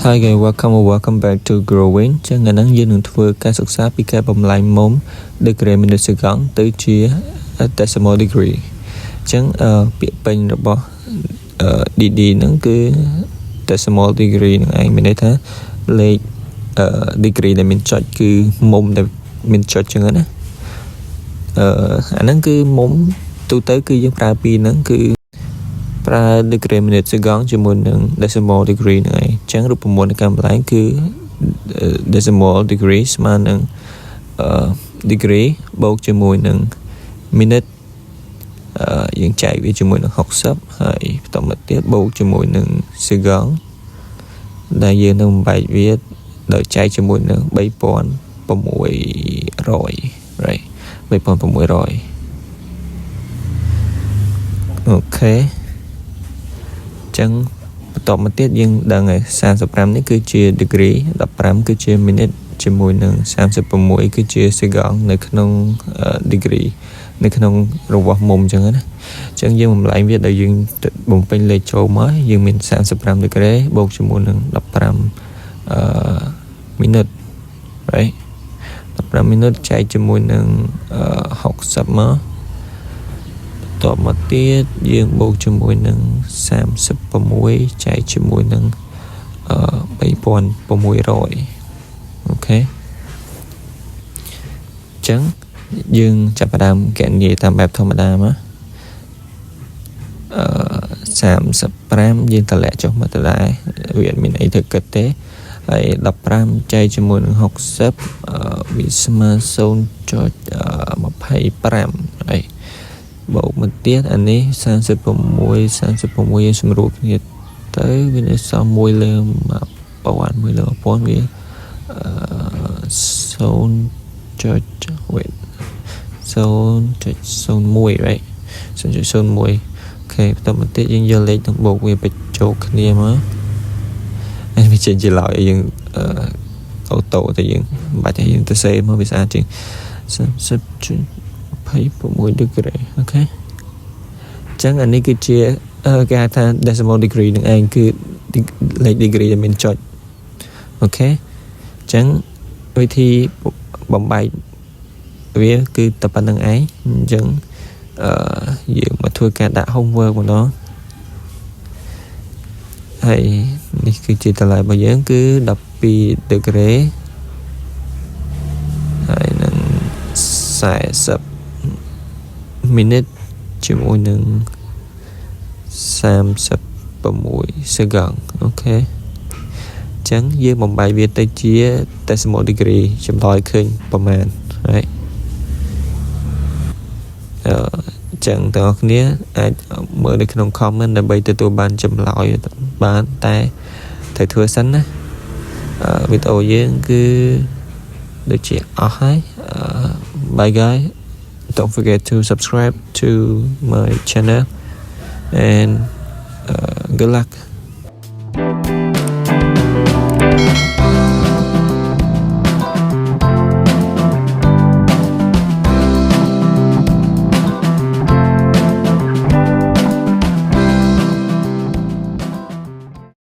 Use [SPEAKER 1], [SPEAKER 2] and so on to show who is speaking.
[SPEAKER 1] Hi guys, welcome back to Growing ចឹងថ្ងៃហ្នឹងយើងនឹងធ្វើការសិក្សាពីការបំលែងមុំ degree minute second ទៅជា decimal degree ចឹងពាក្យពេញរបស់ DD ហ្នឹងគឺ decimal degree ហ្នឹងឯងមានន័យថាលេខdegree ដែលមានចុចគឺមុំដែលមានចុចចឹងណាអាហ្នឹងគឺមុំទូទៅគឺយើងប្រើពីហ្នឹងគឺប្រើ degree minute second ជាមួយនឹង decimal degree ហ្នឹងឯងចឹងរូបមន្តនៃការបំលែងគឺ decimal degree ស្មើនឹងdegree បូកជាមួយនឹង minute យើងចែកវាជាមួយនឹង60ហើយបន្តមកទៀតបូកជាមួយនឹង second ដែលយើងនឹងបំបែកវាដោយចែកជាមួយនឹង 3600 right 3600 អូខេចឹងបន្តមកទៀតយើងដឹងហើយ35នេះគឺជា degree 15គឺជា minute ជាមួយនឹង36គឺជា second នៅក្នុង degree នៅក្នុងរបស់មុំចឹងណាចឹងយើងបំលែងវាដោយយើងបំពេញលេខចូលមកយើងមាន35 degree បូកជាមួយនឹង15minute right 15 minute ចែកជាមួយនឹង60មកតបមកទៀតយើងបូកជាមួយនឹង36ចែកជាមួយនឹង3600អូខេចឹងយើងចាប់ផ្ដើមគណនាតាមបែបធម្មតាមក35យើងតម្លាក់ចុះមកទៅដែរវាអត់មានអីទៅគិតទេហើយ15ចែកជាមួយនឹង60វាស្មើ 0.25 ហើយបូកមកទៀតអានេះ36យើងសម្រួលគ្នាទៅវានៅសល់1លើ1000វា0.01 right 0.01 អូខេបន្តមកទៀតយើងយកលេខទាំងបូកវាបញ្ចូលគ្នាមកហើយវាចេញជាឡោយយើងអូតូតែយើងមិនបាច់ឲ្យយើងទៅសេមកវាស្អាតជាង30.26 degree អូខេចឹងអានេះគឺជាគេហៅថា decimal degree នឹងឯងគឺលេខ degree ដែលមានចុចអូខេចឹងវិធីបំបែកវាគឺតែប៉ុណ្្នឹងឯងអញ្ចឹងយើងមកធ្វើការដាក់ homework ម្ដងហើយនេះគឺជាតម្លៃរបស់យើងគឺ12 degree ហើយនឹង40 minute ជាមួយនឹង36 second អូខេចឹងយើងបំបែកវាទៅជា decimal degree ចម្លើយឃើញប្រមាណហើយចឹងទាំងអស់គ្នាអាចមើលនៅក្នុង comment ដើម្បីទទួលបានចម្លើយបានតែត្រូវធ្វើសិនណាវីដេអូយើងគឺដូចជាអស់ហើយbye guys don't forget to subscribe to my channel and good luck